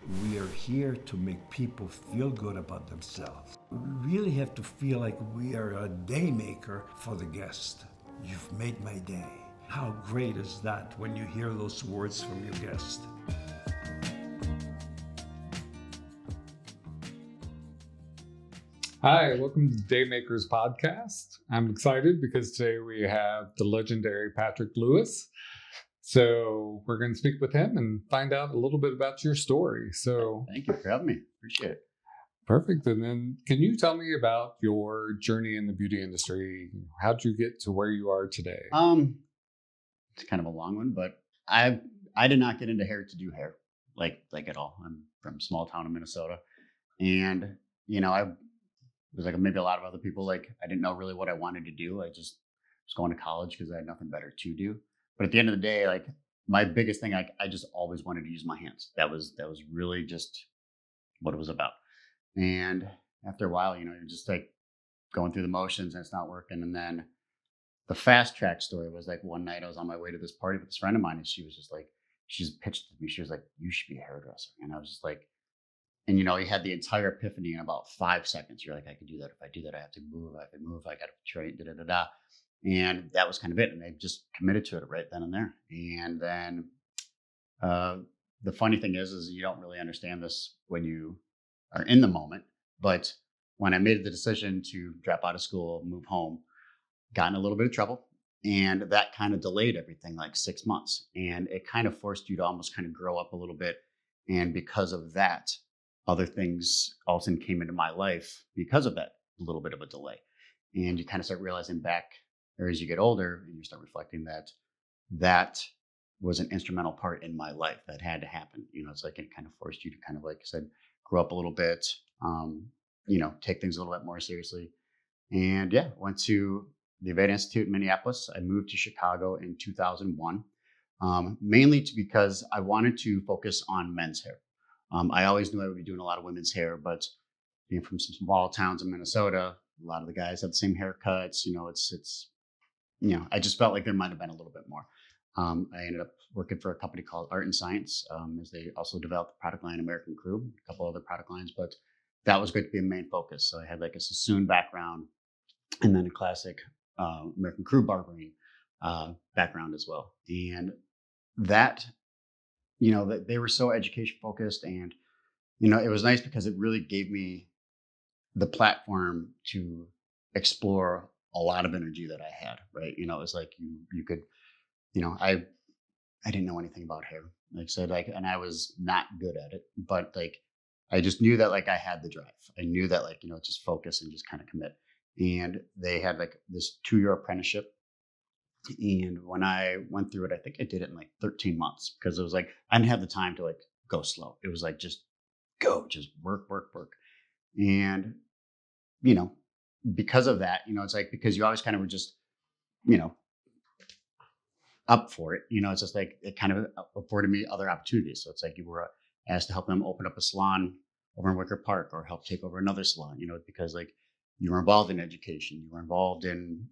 We are here to make people feel good about themselves. We really have to feel like we are a day maker for the guest. You've made my day. How great is that when you hear those words from your guest? Hi, welcome to Daymakers Podcast. I'm excited because today we have the legendary Patrick Lewis. So we're going to speak with him and find out a little bit about your story. So thank you for having me. Appreciate it. Perfect. And then can you tell me about your journey in the beauty industry? How did you get to where you are today? It's kind of a long one, but I did not get into hair to do hair like at all. I'm from a small town in Minnesota, and I was like maybe a lot of other people. Like I didn't know really what I wanted to do. I just was going to college because I had nothing better to do. But at the end of the day, like my biggest thing, I just always wanted to use my hands. That was really just what it was about. And after a while, you're just like going through the motions and it's not working. And then the fast track story was like one night I was on my way to this party with this friend of mine, and she was just like, she just pitched to me. She was like, "You should be a hairdresser." And I was just like, and you had the entire epiphany in about 5 seconds. You're like, I could do that. If I do that, I have to move. I have to move. I got to train. Da da da da. And that was kind of it. And they just committed to it right then and there. And then the funny thing is you don't really understand this when you are in the moment. But when I made the decision to drop out of school, move home, got in a little bit of trouble. And that kind of delayed everything like 6 months. And it kind of forced you to almost kind of grow up a little bit. And because of that, other things all of a sudden came into my life because of that little bit of a delay. And you kind of start realizing back, or as you get older and you start reflecting that was an instrumental part in my life that had to happen. It's like it kind of forced you to kind of, like I said, grow up a little bit, take things a little bit more seriously. And went to the Aveda Institute in Minneapolis. I moved to Chicago in 2001, mainly because I wanted to focus on men's hair. I always knew I would be doing a lot of women's hair, but being from some small towns in Minnesota, a lot of the guys have the same haircuts. I just felt like there might have been a little bit more. I ended up working for a company called Art and Science, as they also developed the product line American Crew, a couple other product lines, but that was going to be a main focus. So I had like a Sassoon background and then a classic American Crew barbering background as well. And that, they were so education focused, and, it was nice because it really gave me the platform to explore a lot of energy that I had, right? It was like you could, I didn't know anything about hair. Like I said, and I was not good at it, but like I just knew that like I had the drive. I knew that like, just focus and just kind of commit. And they had like this 2-year apprenticeship. And when I went through it, I think I did it in like 13 months because it was like I didn't have the time to like go slow. It was like just go, just work. And because of that, it's like because you always kind of were just, up for it. It's just like it kind of afforded me other opportunities. So it's like you were asked to help them open up a salon over in Wicker Park or help take over another salon, because like you were involved in education, you were involved in,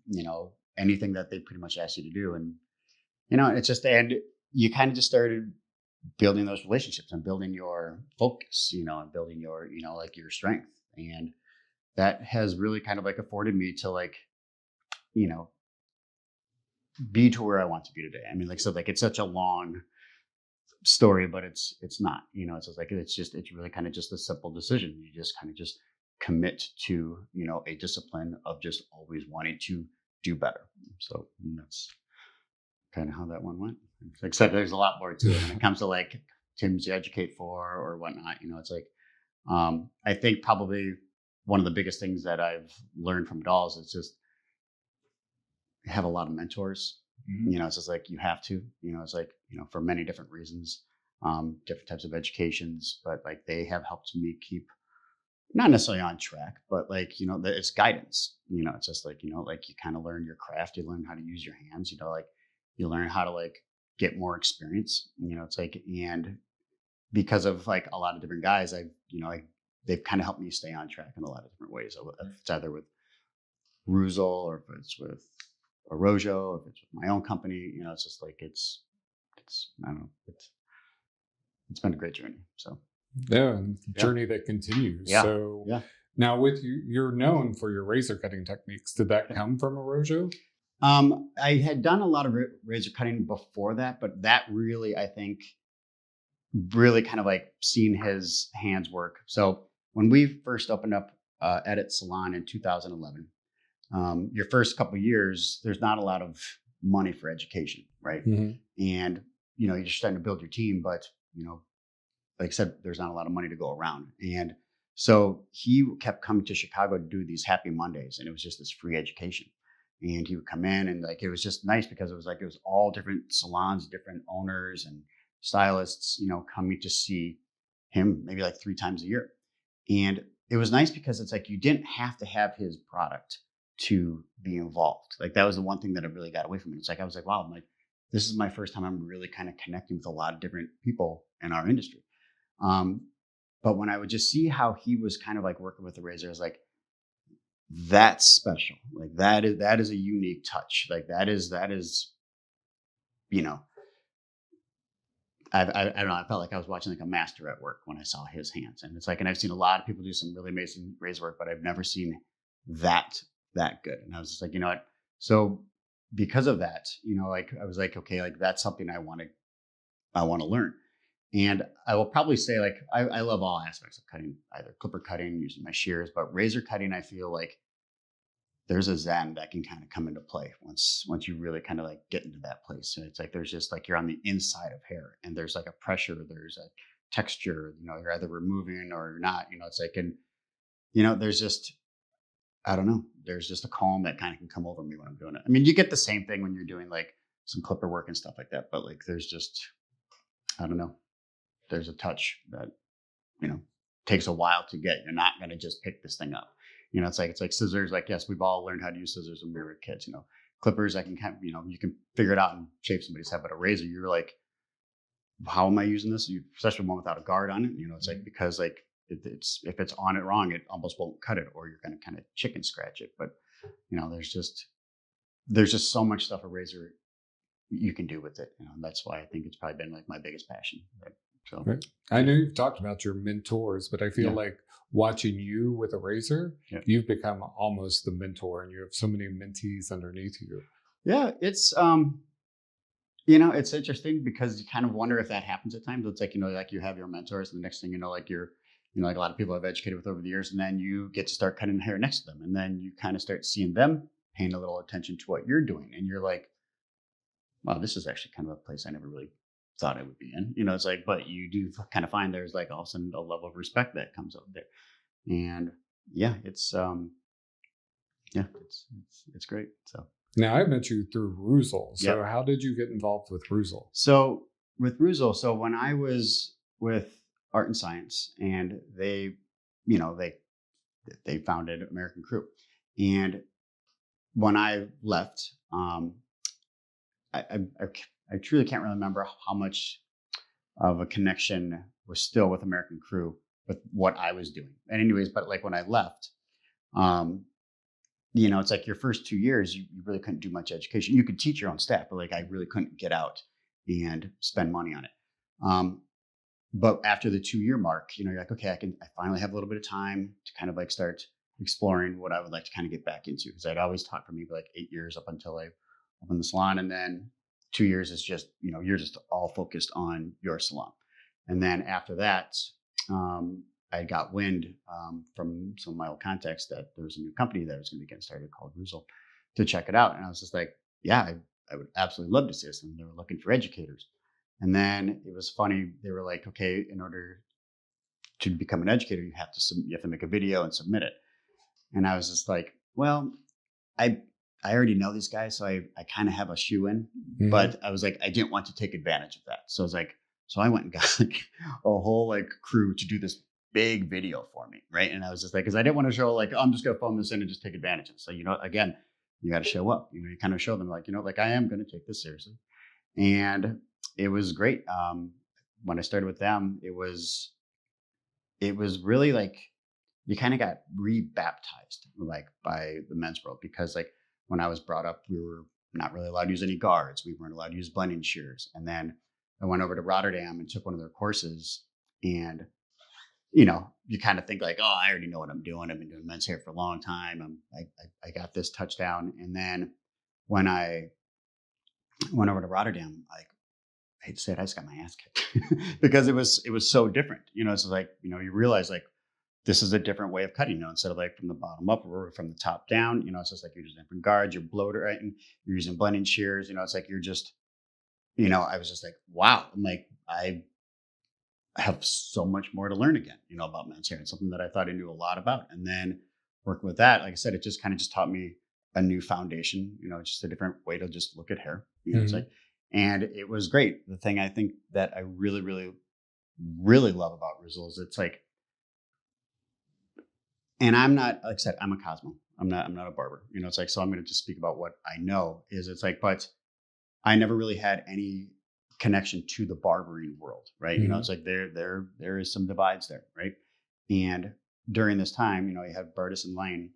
anything that they pretty much asked you to do. And, it's just, and you kind of just started building those relationships and building your focus, and building your, like your strength. And that has really kind of like afforded me to like, be to where I want to be today. I mean, like, so like, it's such a long story, but it's not, it's just like, it's really kind of just a simple decision. You just kind of just commit to, a discipline of just always wanting to do better. So that's kind of how that one went. Except there's a lot more to it when it comes to like teams you educate for or whatnot. It's like, I think probably one of the biggest things that I've learned from it all is it's just have a lot of mentors. Mm-hmm. It's just like you have to, it's like, for many different reasons, different types of educations, but like they have helped me keep not necessarily on track, but like, it's guidance, it's just like, like you kind of learn your craft, you learn how to use your hands, like you learn how to like get more experience, it's like, and because of like a lot of different guys, they've kind of helped me stay on track in a lot of different ways. So if it's either with Reuzel or if it's with Reuzel, or if it's with my own company, it's just like, it's, I don't know, it's been a great journey. So. Yeah, and journey that continues. Yeah. So Yeah. now with you, you're known for your razor cutting techniques. Did that come from a Rojo? I had done a lot of razor cutting before that, but that really, I think, really kind of like seen his hands work. So when we first opened up Edit Salon in 2011, your first couple of years, there's not a lot of money for education, right? And you're starting to build your team, but like I said, there's not a lot of money to go around. And so he kept coming to Chicago to do these Happy Mondays, and it was just this free education. And he would come in, and like it was just nice because it was all different salons, different owners and stylists, coming to see him maybe like 3 times a year. And it was nice because it's like you didn't have to have his product to be involved. Like that was the one thing that I really got away from it. It's like I was like, wow, this is my first time I'm really kind of connecting with a lot of different people in our industry. But when I would just see how he was kind of like working with the razor, I was like, that's special. Like that is a unique touch. Like that is, I don't know. I felt like I was watching like a master at work when I saw his hands, and it's like, and I've seen a lot of people do some really amazing razor work, but I've never seen that good. And I was just like, what? So because of that, like I was like, okay, like that's something I want to learn. And I will probably say, like, I love all aspects of cutting, either clipper cutting, using my shears, but razor cutting, I feel like there's a zen that can kind of come into play once you really kind of like get into that place. And it's like, there's just like, you're on the inside of hair, and there's like a pressure, there's a texture, you're either removing or you're not, it's like, and, there's just, I don't know, there's just a calm that kind of can come over me when I'm doing it. I mean, you get the same thing when you're doing like some clipper work and stuff like that, but like, there's just, I don't know. There's a touch that, takes a while to get. You're not going to just pick this thing up. It's like scissors. Like, yes, we've all learned how to use scissors when we were kids. Clippers, I can kind of, you can figure it out and shave somebody's head. But a razor, you're like, how am I using this? Especially one without a guard on it. It's like, because like if it's on it wrong, it almost won't cut it, or you're going to kind of chicken scratch it. But there's just so much stuff a razor you can do with it. And that's why I think it's probably been like my biggest passion. Right? So right. I know you've talked about your mentors, but I feel like watching you with a razor, you've become almost the mentor, and you have so many mentees underneath you. Yeah, it's it's interesting because you kind of wonder if that happens at times. It's like, like you have your mentors, and the next thing like you're, like a lot of people I've educated with over the years, and then you get to start cutting hair next to them, and then you kind of start seeing them paying a little attention to what you're doing, and you're like, wow, this is actually kind of a place I never really thought I would be in. It's like, but you do kind of find there's like all of a sudden a level of respect that comes up there. And it's it's great. So now I met you through Reuzel. So how did you get involved with Reuzel? So with Reuzel, so when I was with Art and Science, and they founded American Crew, and when I left, I truly can't really remember how much of a connection was still with American Crew with what I was doing. And anyways, but like when I left, it's like your first 2 years, you really couldn't do much education. You could teach your own staff, but like I really couldn't get out and spend money on it. But after the 2-year mark, you're like, okay, I finally have a little bit of time to kind of like start exploring what I would like to kind of get back into. Because I'd always taught for maybe like 8 years up until I opened the salon, and then 2 years is just, you're just all focused on your salon. And then after that, I got wind from some of my old contacts that there was a new company that was going to be getting started called Reuzel, to check it out. And I was just like, yeah, I would absolutely love to see this. And they were looking for educators. And then it was funny. They were like, okay, in order to become an educator, you have to make a video and submit it. And I was just like, well, I already know these guys, so I kind of have a shoe in, but I was like, I didn't want to take advantage of that. So I was like, so I went and got like a whole like crew to do this big video for me. Right. And I was just like, cause I didn't want to show like, oh, I'm just going to phone this in and just take advantage of it. So, again, you got to show up, you kind of show them like, like I am going to take this seriously. And it was great. When I started with them, it was really like, you kind of got rebaptized like by the men's world, because like, when I was brought up, we were not really allowed to use any guards. We weren't allowed to use blending shears. And then I went over to Rotterdam and took one of their courses. And you kind of think like, oh, I already know what I'm doing. I've been doing men's hair for a long time. I got this touchdown. And then when I went over to Rotterdam, I hate to say it, I just got my ass kicked because it was so different. It's like, you realize like this is a different way of cutting, instead of like from the bottom up or from the top down, it's just like you're using different guards, you're bloated, right? And you're using blending shears, it's like you're just, I was just like, wow. I'm like, I have so much more to learn again, about men's hair. It's something that I thought I knew a lot about. And then working with that, like I said, it just kind of just taught me a new foundation, just a different way to just look at hair. It's like, and it was great. The thing I think that I really, really, really love about Reuzel is it's like, and I'm not, like I said, I'm a Cosmo. I'm not a barber. It's like, so I'm going to just speak about what I know is it's like, but I never really had any connection to the barbering world, right? It's like there is some divides there, right? And during this time, you had Bartis and Lane,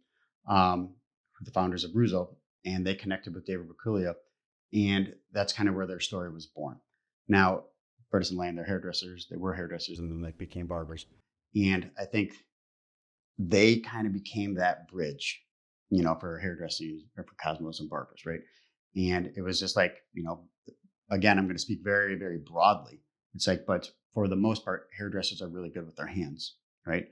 the founders of Reuzel, and they connected with David Baculia, and that's kind of where their story was born. Now, Bartis and Lane, they're hairdressers. They were hairdressers, and then they became barbers. And I think they kind of became that bridge, for hairdressing or for Cosmos and barbers, right? And it was just like, again, I'm going to speak very, very broadly. It's like, but for the most part, hairdressers are really good with their hands, right?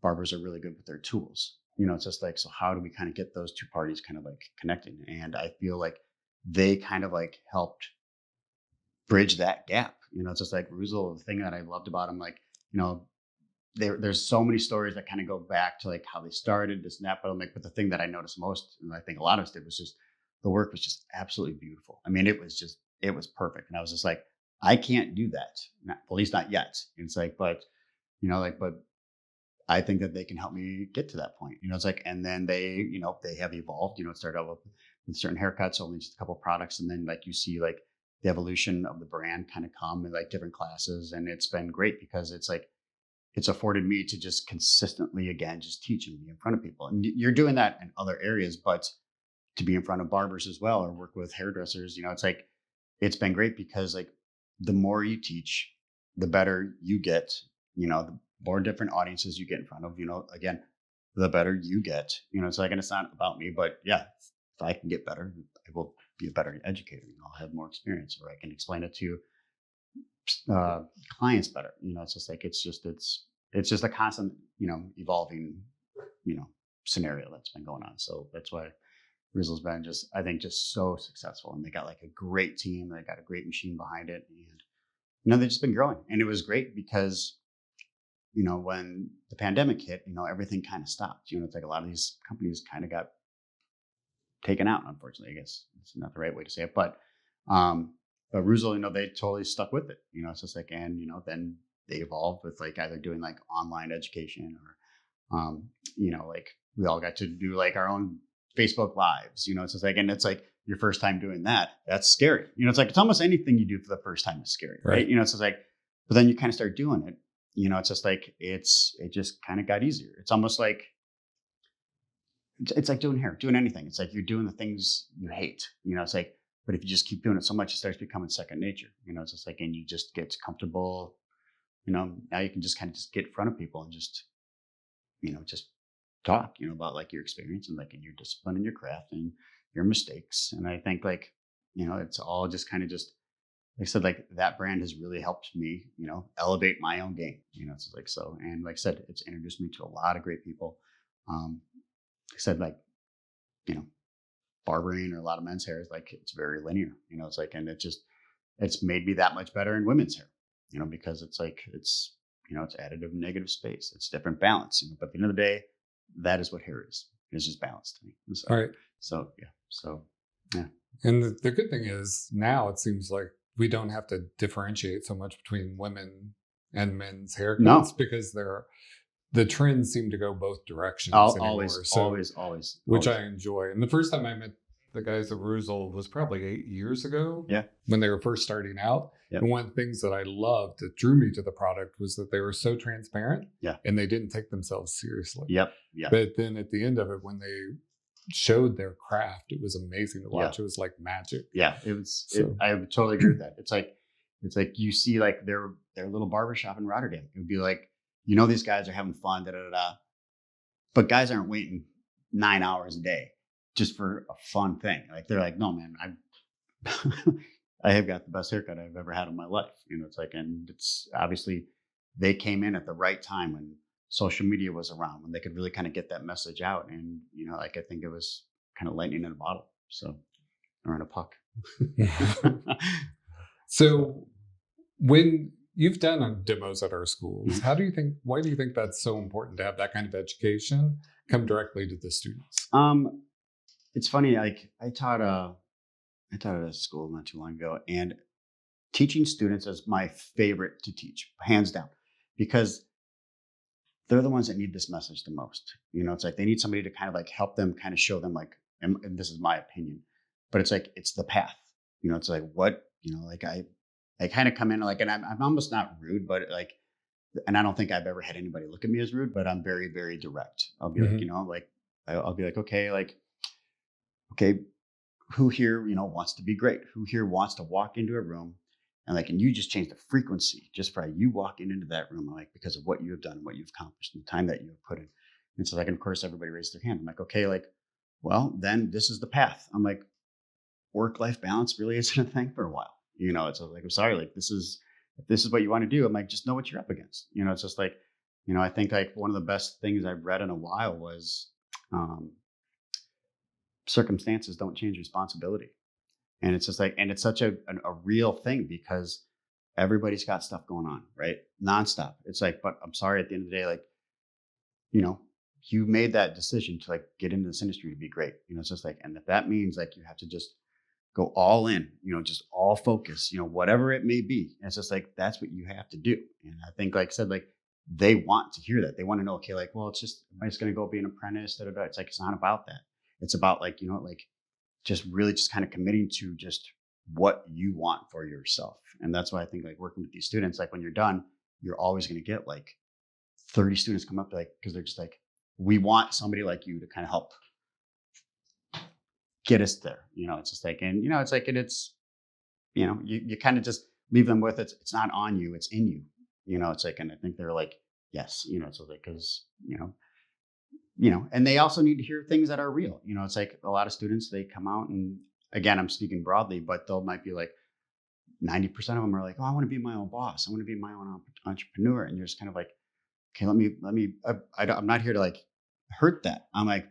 Barbers are really good with their tools. It's just like, so how do we kind of get those two parties kind of like connecting? And I feel like they kind of like helped bridge that gap. It's just like Reuzel, the thing that I loved about them, like, there's so many stories that kind of go back to like how they started this and that, but I'm like, but the thing that I noticed most, and I think a lot of us did, was just the work was just absolutely beautiful. I mean, it was perfect. And I was just like, I can't do that. At least not yet. And it's like, but, but I think that they can help me get to that point. It's like, and then they have evolved, it started out with certain haircuts, only just a couple of products. And then like, you see like the evolution of the brand kind of come in like different classes. And it's been great because it's like, it's afforded me to just consistently, again, just teach and be in front of people. And you're doing that in other areas, but to be in front of barbers as well, or work with hairdressers, it's like, it's been great because like the more you teach, the better you get, the more different audiences you get in front of, again, the better you get, it's like, and it's not about me, but yeah, if I can get better, I will be a better educator. I'll have more experience, or I can explain it to clients better. It's just like, it's just a constant, evolving, scenario that's been going on. So that's why Reuzel's been just, I think, just so successful, and they got like a great team. They got a great machine behind it, and they've just been growing. And it was great because, when the pandemic hit, everything kind of stopped. It's like a lot of these companies kind of got taken out. Unfortunately, I guess it's not the right way to say it, but Reuzel, they totally stuck with it. It's just like, and then they evolved with like either doing like online education or, like we all got to do like our own Facebook lives. It's just like, and it's like your first time doing that. That's scary. It's like, it's almost anything you do for the first time is scary, right? It's just like, but then you kind of start doing it. It's just like, it just kind of got easier. It's almost like, it's like doing hair, doing anything. It's like you're doing the things you hate. It's like, but if you just keep doing it so much, it starts becoming second nature. It's just like, and you just get comfortable. Now you can just kind of just get in front of people and just, just talk, about like your experience and like in your discipline and your craft and your mistakes. And I think like, it's all just kind of just, like I said, like that brand has really helped me, elevate my own game. It's like, so, and like I said, it's introduced me to a lot of great people. Like I said, like, barbering or a lot of men's hair is like, it's very linear, it's like, and it's made me that much better in women's hair, because it's like, it's additive and negative space. It's different balance, but at the end of the day, that is what hair is. It's just balance to me. So, all right. So, yeah. So, yeah. And the good thing is now it seems like we don't have to differentiate so much between women and men's haircuts because the trends seem to go both directions. Always. Which I enjoy. And the first time I met the guys at Reuzel was probably 8 years ago. Yeah. When they were first starting out. Yep. And one of the things that I loved that drew me to the product was that they were so transparent. Yeah. And they didn't take themselves seriously. Yep. Yeah. But then at the end of it, when they showed their craft, it was amazing to watch. Yeah. It was like magic. Yeah. It was. I totally agree with that. It's like you see like their little barbershop in Rotterdam. It would be like, these guys are having fun, da da da. But guys aren't waiting 9 hours a day just for a fun thing. Like they're like, no, man, I have got the best haircut I've ever had in my life. It's like, and it's obviously they came in at the right time when social media was around, when they could really kind of get that message out. And, like I think it was kind of lightning in a bottle. So, or in a puck. So when you've done demos at our schools, why do you think that's so important to have that kind of education come directly to the students? It's funny. Like I taught at a school not too long ago, and teaching students is my favorite to teach, hands down, because they're the ones that need this message the most. It's like they need somebody to kind of like help them, kind of show them like, and this is my opinion, but it's like, it's the path. It's like what, like I kind of come in like, and I'm almost not rude, but like, and I don't think I've ever had anybody look at me as rude, but I'm very, very direct. I'll be like, I'll be like, okay, who here, wants to be great? Who here wants to walk into a room and you just change the frequency just for you walking into that room, like because of what you have done, what you've accomplished, and the time that you have put in. And so like, and of course, everybody raised their hand. I'm like, okay, like, well, then this is the path. I'm like, work-life balance really isn't a thing for a while. It's like, I'm sorry, like if this is what you want to do, I'm like, just know what you're up against. It's just like, I think like one of the best things I've read in a while was circumstances don't change responsibility. And it's just like, and it's such a real thing because everybody's got stuff going on, right? Nonstop. It's like, but I'm sorry, at the end of the day, like, you made that decision to like get into this industry to be great. It's just like, and if that means like you have to just go all in, just all focus, whatever it may be. And it's just like, that's what you have to do. And I think, like I said, like they want to hear that. They want to know, okay, like, well, it's just, am I just going to go be an apprentice? Da, da, da. It's like, it's not about that. It's about like, like just really just kind of committing to just what you want for yourself. And that's why I think like working with these students, like when you're done, you're always going to get like 30 students come up like, because they're just like, we want somebody like you to kind of help get us there. It's just like, and it's like, and it's, you kind of just leave them with it's not on you, it's in you. It's like, and I think they're like, yes, it's like, because, and they also need to hear things that are real. It's like a lot of students, they come out and again, I'm speaking broadly, but they'll might be like 90% of them are like, oh, I want to be my own boss. I want to be my own entrepreneur. And you're just kind of like, okay, I'm not here to like hurt that. I'm like,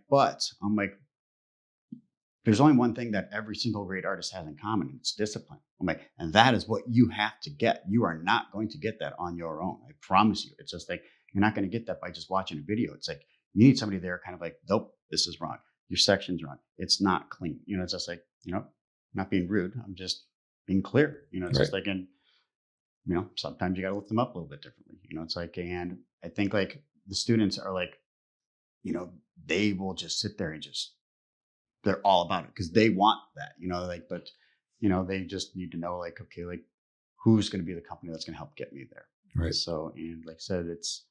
there's only one thing that every single great artist has in common, and it's discipline. I'm like, and that is what you have to get. You are not going to get that on your own. I promise you. It's just like, you're not going to get that by just watching a video. It's like, you need somebody there kind of like, nope, this is wrong. Your section's wrong. It's not clean. It's just like, not being rude. I'm just being clear. It's just like, and, sometimes you got to lift them up a little bit differently. It's like, and I think like the students are like, they will just sit there and just, they're all about it because they want that, like, but, they just need to know like, okay, like who's going to be the company that's going to help get me there. Right. So, and like I said, it's,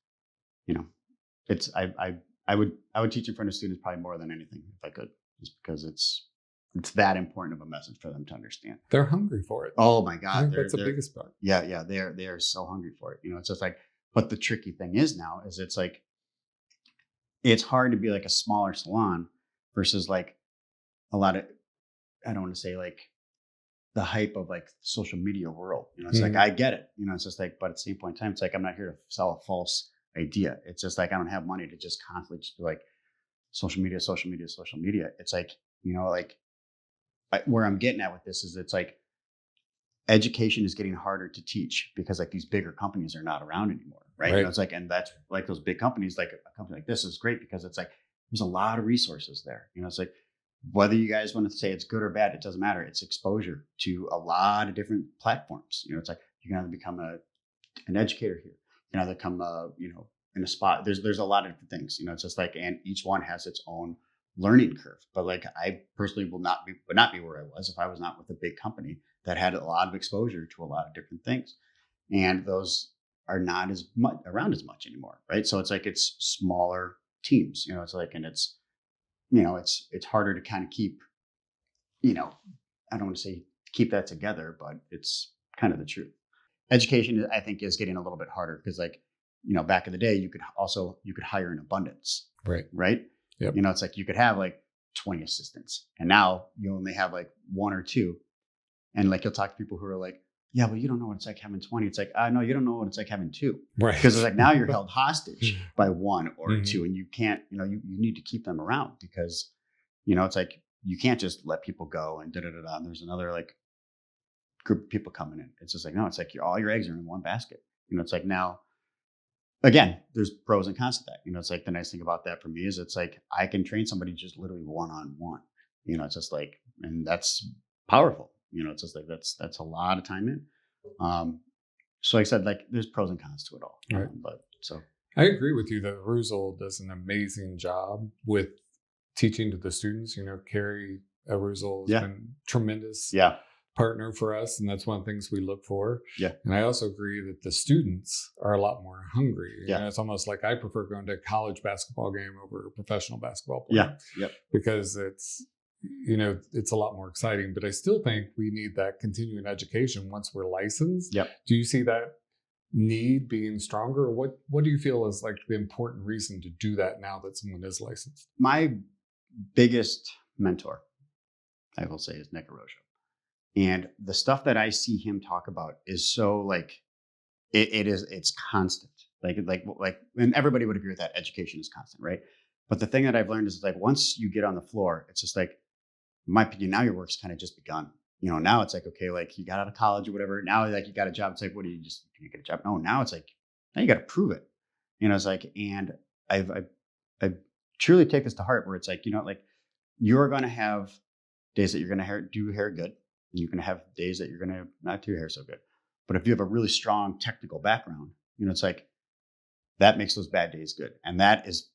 it's, I would teach in front of students probably more than anything if I could, just because it's that important of a message for them to understand. They're hungry for it. Oh my God. I think that's the biggest part. Yeah. They are so hungry for it. It's just like, but the tricky thing is now is it's like, it's hard to be like a smaller salon versus like a lot of, I don't want to say like the hype of like the social media world. It's like, I get it. It's just like, but at the same point in time, it's like, I'm not here to sell a false idea. It's just like, I don't have money to just constantly just be like social media. It's like, like where I'm getting at with this is it's like education is getting harder to teach because like these bigger companies are not around anymore. Right. It's like, and that's like those big companies, like a company like this is great because it's like, there's a lot of resources there. It's like, whether you guys want to say it's good or bad, it doesn't matter. It's exposure to a lot of different platforms. It's like, you can either become an educator here. You can either come, in a spot. There's a lot of different things, it's just like, and each one has its own learning curve. But like, I personally would not be where I was if I was not with a big company that had a lot of exposure to a lot of different things. And those are not as much around as much anymore. Right. So it's like, it's smaller teams, it's like, and it's, it's harder to kind of keep, I don't want to say keep that together, but it's kind of the truth. Education, I think, is getting a little bit harder because like, back in the day, you could hire in abundance, right? Yep. It's like you could have like 20 assistants, and now you only have like one or two. And like you'll talk to people who are like, yeah, well, you don't know what it's like having 20. It's like, no, you don't know what it's like having two. Right. Because it's like now you're held hostage by one or two, and you can't, you need to keep them around because, it's like you can't just let people go and da-da-da-da. And there's another like group of people coming in. It's just like, no, it's like all your eggs are in one basket. It's like now, again, there's pros and cons to that. It's like the nice thing about that for me is it's like I can train somebody just literally one-on-one. It's just like, and that's powerful. It's just like that's a lot of time in. So like I said, like there's pros and cons to it all. Right. But so I agree with you that Reuzel does an amazing job with teaching to the students. Carrie Reuzel has been tremendous. Yeah. Partner for us, and that's one of the things we look for. Yeah. And I also agree that the students are a lot more hungry. Yeah. It's almost like I prefer going to a college basketball game over a professional basketball player. Yeah. Because it's a lot more exciting. But I still think we need that continuing education once we're licensed. Yep. Do you see that need being stronger? What do you feel is like the important reason to do that now that someone is licensed? My biggest mentor, I will say, is Nick Reuzel. And the stuff that I see him talk about is so like, it's constant. Like, and everybody would agree with that. Education is constant, right? But the thing that I've learned is like, once you get on the floor, it's just like, in my opinion, now your work's kind of just begun. Now it's like, okay, like you got out of college or whatever. Now like you got a job. It's like, what do you just, can you get a job? No, now it's like, now you got to prove it. It's like, and I truly take this to heart where it's like, like you're going to have days that you're going to do hair good. And you can have days that you're going to not do hair so good. But if you have a really strong technical background, it's like that makes those bad days good. And that is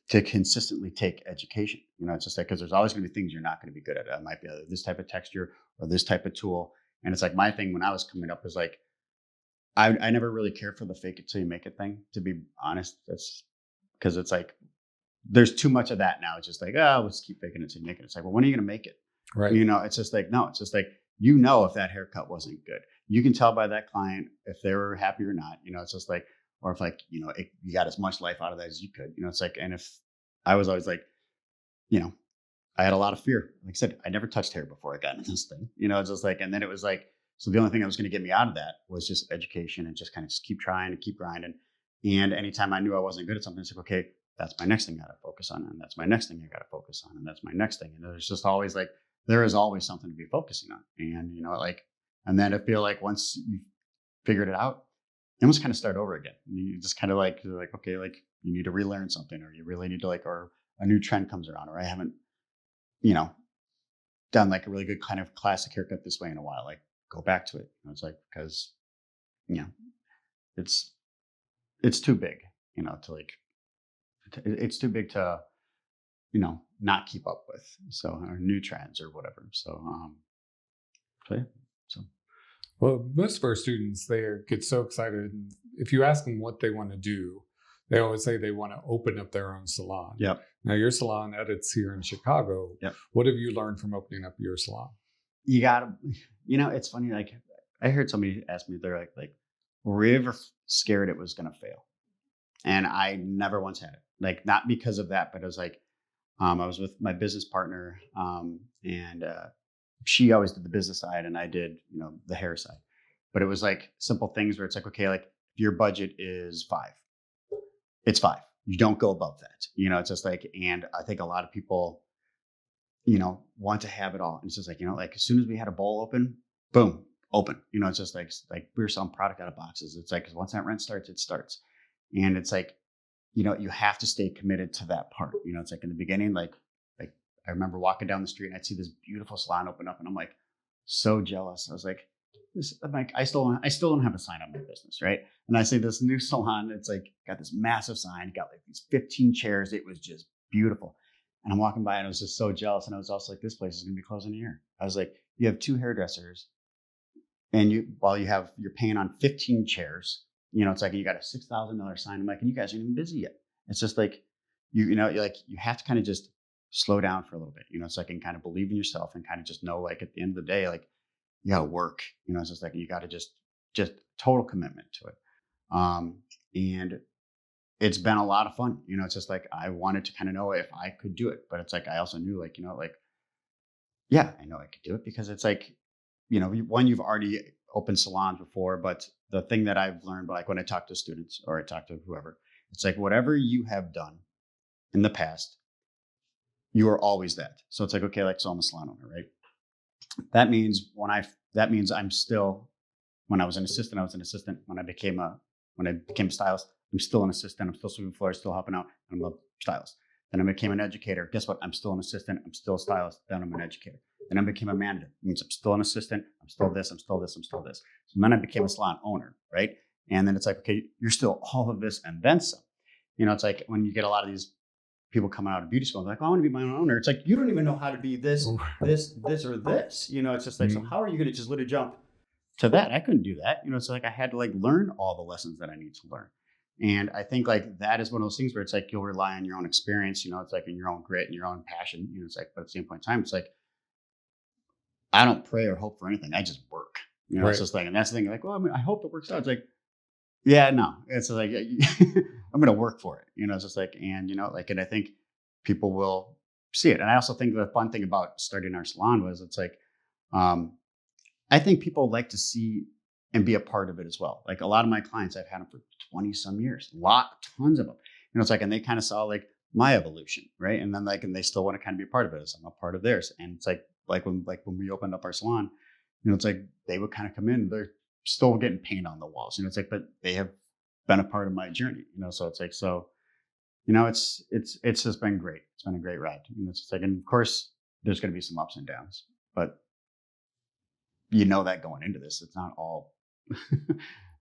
to consistently take education. It's just like, because there's always going to be things you're not going to be good at. It might be this type of texture or this type of tool. And it's like my thing when I was coming up was like, I never really cared for the fake it till you make it thing, to be honest. That's because it's like, there's too much of that now. It's just like, let's keep faking it till you make it. It's like, well, when are you going to make it? Right. It's just like, no, it's just like, if that haircut wasn't good, you can tell by that client if they were happy or not, it's just like, or if like, you got as much life out of that as you could, it's like, and if I was always like, I had a lot of fear. Like I said, I never touched hair before I got into this thing, it's just like, and then it was like, so the only thing that was going to get me out of that was just education and just kind of just keep trying and keep grinding. And anytime I knew I wasn't good at something, it's like, okay, that's my next thing I got to focus on. And that's my next thing I got to focus on. And that's my next thing. And there's just always like, there is always something to be focusing on. And, and then I feel like once you figured it out, you almost kind of start over again. You just kind of like, you're like, okay, like you need to relearn something, or you really need to like, or a new trend comes around, or I haven't, done like a really good kind of classic haircut this way in a while. Like go back to it. It's like, because, it's too big, to like, it's too big to, not keep up with. So, or new trends or whatever. So, yeah. So, well, most of our students, they get so excited. If you ask them what they want to do, they always say they want to open up their own salon. Yep. Now, your salon edits here in Chicago. Yep. What have you learned from opening up your salon? You gotta, it's funny. Like I heard somebody ask me, they're like, were you ever scared it was going to fail? And I never once had it. Like, not because of that, but it was like, I was with my business partner, and she always did the business side and I did, the hair side. But it was like simple things where it's like, okay, like if your budget is 5, it's 5. You don't go above that. It's just like, and I think a lot of people, want to have it all. And it's just like, like as soon as we had a bowl open, boom, open. It's just like we were selling product out of boxes. It's like, 'cause once that rent starts, it starts. And it's like, you have to stay committed to that part. It's like in the beginning, like I remember walking down the street and I'd see this beautiful salon open up and I'm like, so jealous. I was like, I still don't have a sign on my business. Right. And I see this new salon. It's like got this massive sign, got like these 15 chairs. It was just beautiful. And I'm walking by and I was just so jealous. And I was also like, this place is going to be closing a year. I was like, you have 2 hairdressers and you're paying on 15 chairs. It's like you got a $6,000 sign. I'm like, and you guys aren't even busy yet. It's just like, you have to kind of just slow down for a little bit, it's like, and kind of believe in yourself and kind of just know, like at the end of the day, like you got to work, it's just like, you got to just total commitment to it. And it's been a lot of fun. It's just like, I wanted to kind of know if I could do it, but it's like, I also knew like, yeah, I know I could do it, because it's like, one, you've already opened salons before, but the thing that I've learned, like when I talk to students or I talk to whoever, it's like, whatever you have done in the past, you are always that. So it's like, okay, like, so I'm a salon owner, right? That means I'm still, when I was an assistant, I was an assistant. When I became a stylist, I'm still an assistant. I'm still sweeping floors, still helping out. I'm a stylist. Then I became an educator. Guess what? I'm still an assistant. I'm still a stylist. Then I'm an educator. Then I became a manager. It means I'm still an assistant. I'm still this. I'm still this. I'm still this. So then I became a salon owner, right? And then it's like, okay, you're still all of this and then some. It's like when you get a lot of these people coming out of beauty school, like, oh, I want to be my own owner. It's like, you don't even know how to be this, or this. It's just like, so how are you going to just literally jump to that? I couldn't do that. It's like, I had to like learn all the lessons that I need to learn. And I think like that is one of those things where it's like, you'll rely on your own experience, it's like, in your own grit and your own passion, it's like, but at the same point in time, it's like, I don't pray or hope for anything. I just work, Right. It's just like, and that's the thing, like, well, I hope it works out. It's like, yeah, no, it's like, I'm going to work for it. It's just like, and, and I think people will see it. And I also think the fun thing about starting our salon was, it's like, I think people like to see and be a part of it as well. Like, a lot of my clients, I've had them for 20 some years, tons of them. It's like, and they kind of saw like my evolution, right? And then like, and they still want to kind of be a part of it as I'm a part of theirs. And it's like when we opened up our salon, it's like, they would kind of come in, they're still getting paint on the walls, it's like, but they have been a part of my journey, so it's like, so, it's just been great. It's been a great ride. It's just like, and of course there's going to be some ups and downs, but that going into this, it's not all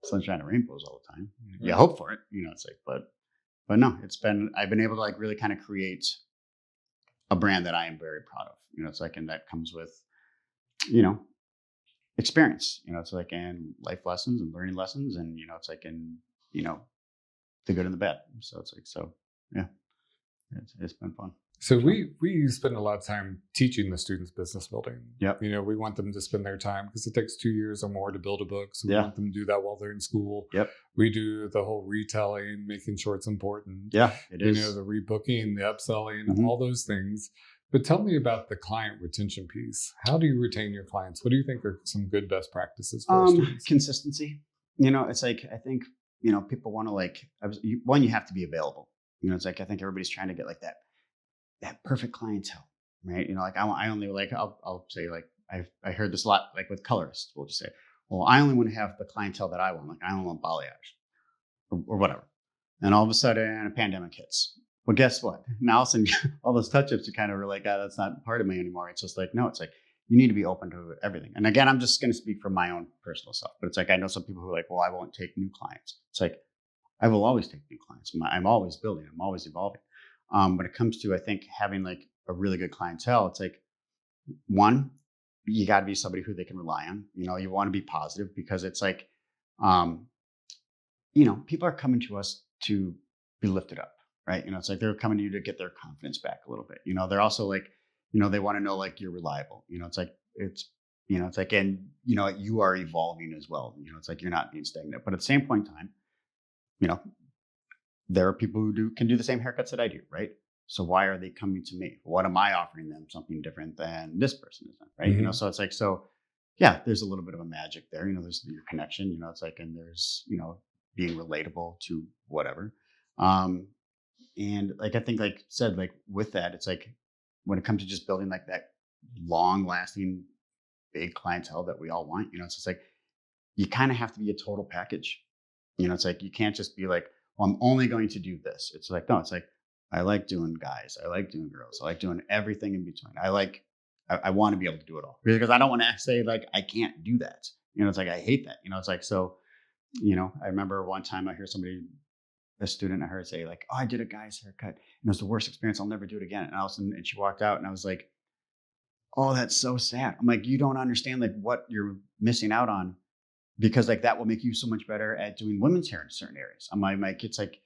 sunshine and rainbows all the time. You hope for it, it's like, but no, I've been able to like really kind of create a brand that I am very proud of. It's like, and that comes with, experience, it's like, and life lessons and learning lessons, and, it's like, and, the good and the bad. So it's like, so yeah, it's been fun. So we spend a lot of time teaching the students business building. Yep. We want them to spend their time, because it takes 2 years or more to build a book. So we want them to do that while they're in school. Yep. We do the whole retelling, making sure it's important. Yeah, it is. The rebooking, the upselling, all those things. But tell me about the client retention piece. How do you retain your clients? What do you think are some good best practices for students? Consistency. It's like, I think, people want to like, one, you have to be available. It's like, I think everybody's trying to get like that perfect clientele, right? Like I only like, I'll say like, I heard this a lot, like with colorists, we'll just say, well, I only want to have the clientele that I want. Like, I only want balayage or whatever. And all of a sudden a pandemic hits. Well, guess what? Now all of a sudden, all those touch-ups are kind of like, that's not part of me anymore. It's just like, no, it's like, you need to be open to everything. And again, I'm just going to speak from my own personal self, but it's like, I know some people who are like, well, I won't take new clients. It's like, I will always take new clients. I'm always building. I'm always evolving. When it comes to, I think, having like a really good clientele, it's like, one, you got to be somebody who they can rely on. You want to be positive, because it's like, people are coming to us to be lifted up, right? It's like, they're coming to you to get their confidence back a little bit. They're also like, they want to know like you're reliable. It's like, it's like, and you are evolving as well. It's like, you're not being stagnant. But at the same point in time, there are people who can do the same haircuts that I do, right? So why are they coming to me? What am I offering them something different than this person is, right? So it's like, so yeah, there's a little bit of a magic there. There's your connection. It's like, and there's being relatable to whatever. And like, I think, like said, like with that, it's like, when it comes to just building like that long lasting big clientele that we all want, it's just like, you kind of have to be a total package. It's like, you can't just be like, well, I'm only going to do this. It's like, no, it's like, I like doing guys. I like doing girls. I like doing everything in between. I want to be able to do it all, because I don't want to say like, I can't do that. It's like, I hate that. It's like, so, I remember one time I hear a student I heard say like, oh, I did a guy's haircut and it was the worst experience. I'll never do it again. And all of a sudden, and she walked out and I was like, oh, that's so sad. I'm like, you don't understand like what you're missing out on, because like that will make you so much better at doing women's hair in certain areas. I'm like, it's like,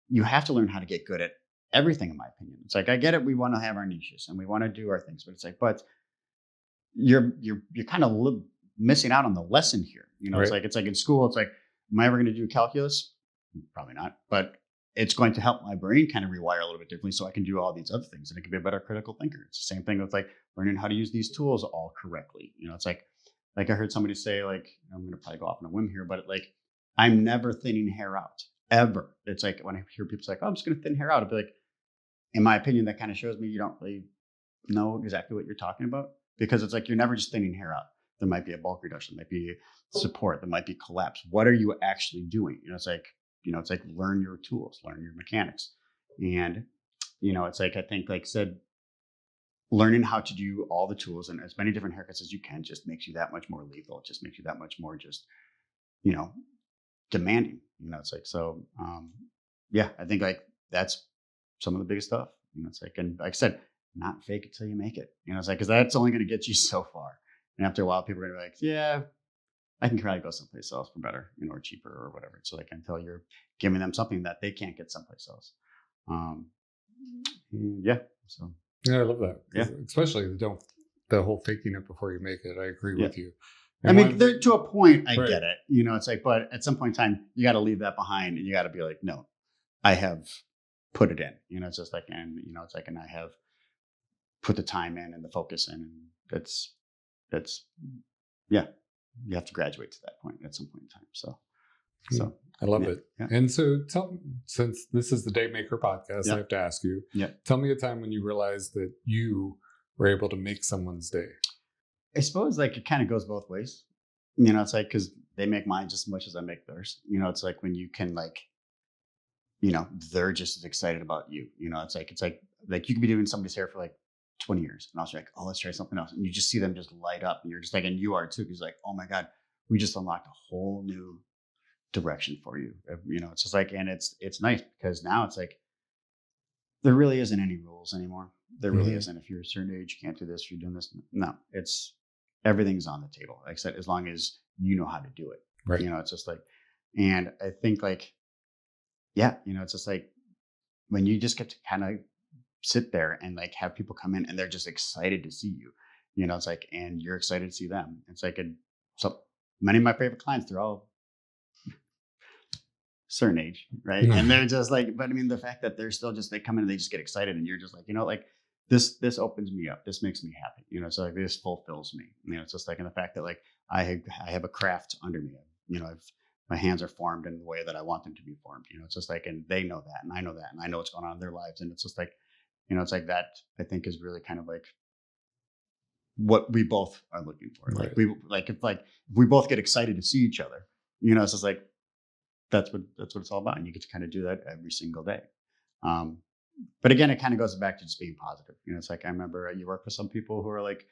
you have to learn how to get good at everything, in my opinion. It's like, I get it. We want to have our niches and we want to do our things, but it's like, but you're kind of missing out on the lesson here. Right. It's like in school, it's like, am I ever going to do calculus? Probably not, but it's going to help my brain kind of rewire a little bit differently so I can do all these other things and I can be a better critical thinker. It's the same thing with like learning how to use these tools all correctly. It's like I heard somebody say, like, I'm going to probably go off on a whim here, but like, I'm never thinning hair out ever. It's like when I hear people say, oh, I'm just going to thin hair out, I'll be like, in my opinion, that kind of shows me you don't really know exactly what you're talking about, because it's like, you're never just thinning hair out. There might be a bulk reduction, there might be support, there might be collapse. What are you actually doing? It's like learn your tools, learn your mechanics. And, it's like, I think, like I said, learning how to do all the tools and as many different haircuts as you can just makes you that much more lethal. It just makes you that much more just, demanding. It's like, so, yeah, I think like that's some of the biggest stuff. It's like, and like I said, not fake it till you make it. It's like, because that's only going to get you so far. And after a while, people are going to be like, yeah, I can probably go someplace else for better, or cheaper or whatever. So like, until you're giving them something that they can't get someplace else. Yeah. So. Yeah, I love that. Yeah. Especially the whole faking it before you make it. I agree with you. And I mean, to a point, I right. get it. It's like, but at some point in time, you got to leave that behind and you got to be like, no, I have put it in. It's just like, and it's like, and I have put the time in and the focus in, and that's yeah, you have to graduate to that point at some point in time. So I love it. Yeah. And so since this is the Daymaker podcast, Yeah. I have to ask you, Yeah. tell me a time when you realized that you were able to make someone's day. I suppose like it kind of goes both ways. It's like, because they make mine just as much as I make theirs. It's like when you can like, they're just as excited about you. It's like you could be doing somebody's hair for like 20 years and also like, oh, let's try something else. And you just see them just light up and you're just like, and you are too. Because like, oh my God, we just unlocked a whole new direction for you. It's just like, and it's nice because now it's like, there really isn't any rules anymore. There really isn't. If you're a certain age, you can't do this, you're doing this. No, it's everything's on the table. Like I said, as long as you know how to do it. Right. It's just like, and I think like, yeah, it's just like when you just get to kind of sit there and like have people come in and they're just excited to see you. It's like, and you're excited to see them. It's like, so many of my favorite clients, they're all certain age, right? Yeah. And they're just like, but I mean, the fact that they're still just, they come in and they just get excited and you're just like, like this opens me up. This makes me happy. So like this fulfills me. It's just like, and the fact that like I have a craft under me. My hands are formed in the way that I want them to be formed. It's just like, and they know that, and I know that, and I know what's going on in their lives, and it's just like, it's like that. I think is really kind of like what we both are looking for. Right. Like if we both get excited to see each other, it's just like that's what it's all about, and you get to kind of do that every single day. But again, it kind of goes back to just being positive. It's like I remember you work with some people who are like,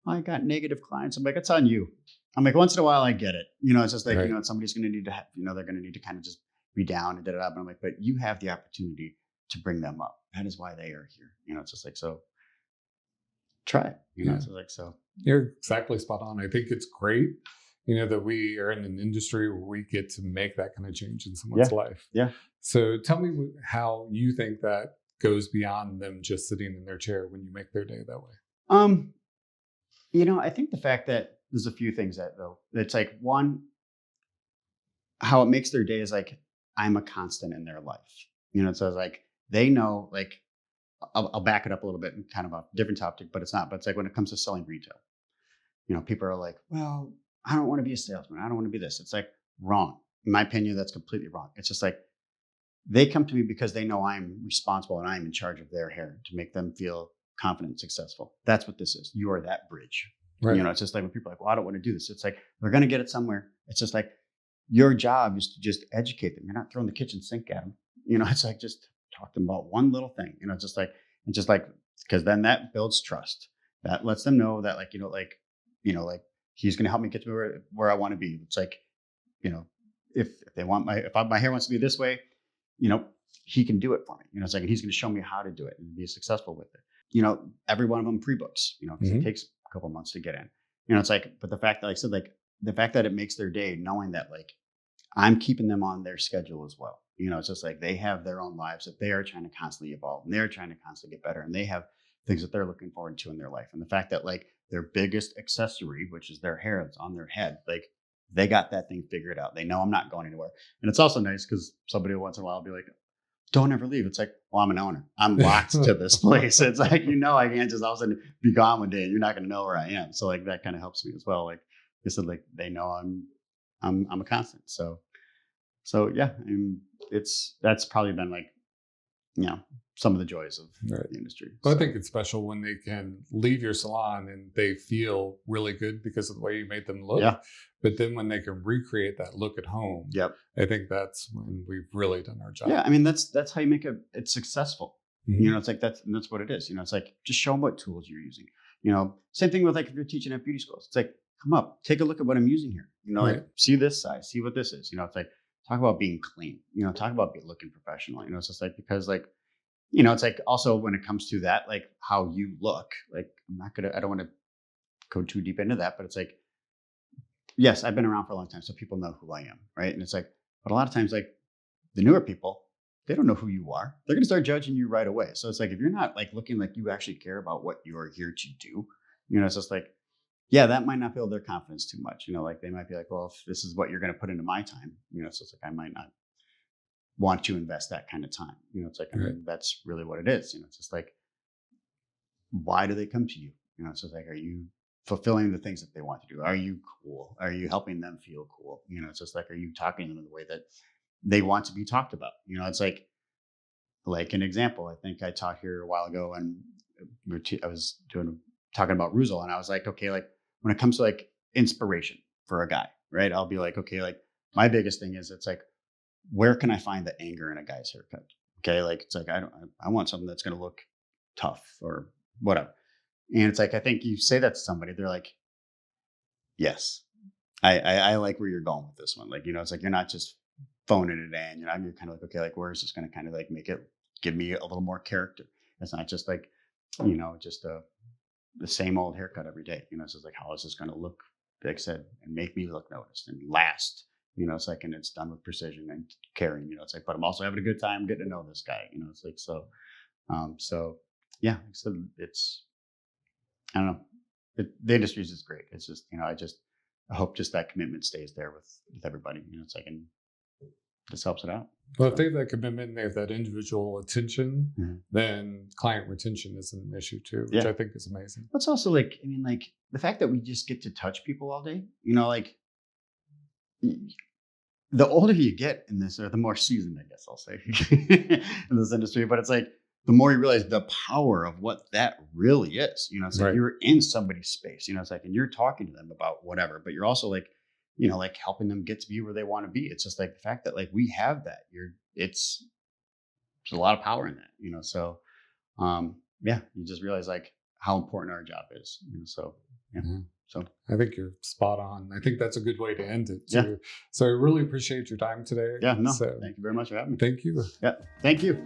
I got negative clients. I'm like, it's on you. I'm like, once in a while, I get it. It's just like, right. Somebody's going to need to have, they're going to need to kind of just be down and da da da. But I'm like, but you have the opportunity to bring them up. That is why they are here. It's just like, so try it. It's like, so. You're exactly spot on. I think it's great, that we are in an industry where we get to make that kind of change in someone's life. Yeah. So tell me how you think that goes beyond them just sitting in their chair when you make their day that way. I think the fact that there's a few things that though, it's like one, how it makes their day is like, I'm a constant in their life. So it's like, they know, like, I'll back it up a little bit and kind of a different topic, but it's not, but it's like when it comes to selling retail, people are like, well, I don't want to be a salesman. I don't want to be this. It's like wrong. In my opinion, that's completely wrong. It's just like, they come to me because they know I'm responsible and I'm in charge of their hair to make them feel confident and successful. That's what this is. You are that bridge. Right. It's just like when people are like, well, I don't want to do this. It's like, they're going to get it somewhere. It's just like, your job is to just educate them. You're not throwing the kitchen sink at them. It's like, just talk to them about one little thing, just like, because then that builds trust. That lets them know that like he's going to help me get to where I want to be. It's like, if they want my hair wants to be this way, he can do it for me. It's like, and he's going to show me how to do it and be successful with it. Every one of them pre-books, because it takes a couple months to get in. It's like, but the fact that, like I said, like the fact that it makes their day, knowing that like I'm keeping them on their schedule as well. It's just like they have their own lives that they are trying to constantly evolve and they're trying to constantly get better and they have things that they're looking forward to in their life. And the fact that like their biggest accessory, which is their hair that's on their head, like they got that thing figured out. They know I'm not going anywhere. And it's also nice because somebody once in a while will be like, don't ever leave. It's like, well, I'm an owner. I'm locked to this place. It's like, I can't just all of a sudden be gone one day and you're not going to know where I am. So like that kind of helps me as well. Like I said, like they know I'm a constant. So yeah, and that's probably been like, some of the joys of the industry. Well, I think it's special when they can leave your salon and they feel really good because of the way you made them look. Yeah. But then when they can recreate that look at home, Yep. I think that's when we've really done our job. Yeah, I mean that's how you make it successful. Mm-hmm. It's like that's what it is. It's like just show them what tools you're using. Same thing with like if you're teaching at beauty schools. It's like, come up, take a look at what I'm using here. Like see this size, see what this is. It's like talk about being clean. Talk about looking professional. It's just like because like it's like also when it comes to that, like how you look, like I don't want to go too deep into that, but it's like, yes, I've been around for a long time, so people know who I am, right? And it's like, but a lot of times, like the newer people, they don't know who you are. They're going to start judging you right away. So it's like, if you're not like looking like you actually care about what you're here to do, it's just like, yeah, that might not build their confidence too much. Like they might be like, well, if this is what you're going to put into my time, so it's like, I might not want to invest that kind of time. It's like, I mean, that's really what it is. It's just like, why do they come to you? It's just like, are you fulfilling the things that they want to do? Are you cool? Are you helping them feel cool? It's just like, are you talking to them in the way that they want to be talked about? It's like an example. I think I taught here a while ago and I was talking about Reuzel, and I was like, okay, like when it comes to like inspiration for a guy, right? I'll be like, okay, like my biggest thing is it's like, where can I find the anger in a guy's haircut? Okay. Like, it's like, I want something that's going to look tough or whatever. And it's like, I think you say that to somebody, they're like, yes, I like where you're going with this one. Like, it's like, you're not just phoning it in, you're kind of like, okay, like, where is this going to kind of like give me a little more character? It's not just like, just the same old haircut every day. It's just like, how is this going to look, like I said, and make me look noticed and last? It's like, and it's done with precision and caring. It's like, but I'm also having a good time getting to know this guy. It's like so yeah. Like I said, I don't know. The industry is just great. It's just I hope just that commitment stays there with everybody. It's like, and this helps it out. Well, if they have that commitment and they have that individual attention, then client retention is an issue too, which I think is amazing. It's also like, I mean, like the fact that we just get to touch people all day. Like. The older you get in this, or the more seasoned, I guess I'll say, in this industry, but it's like the more you realize the power of what that really is. It's like you're in somebody's space. It's like, and you're talking to them about whatever, but you're also like, like helping them get to be where they want to be. It's just like the fact that like we have that. There's a lot of power in that. So yeah, you just realize like how important our job is. So yeah. So I think you're spot on. I think that's a good way to end it too. Yeah. So I really appreciate your time today. Yeah, no. So, thank you very much for having me. Thank you. Yeah, thank you.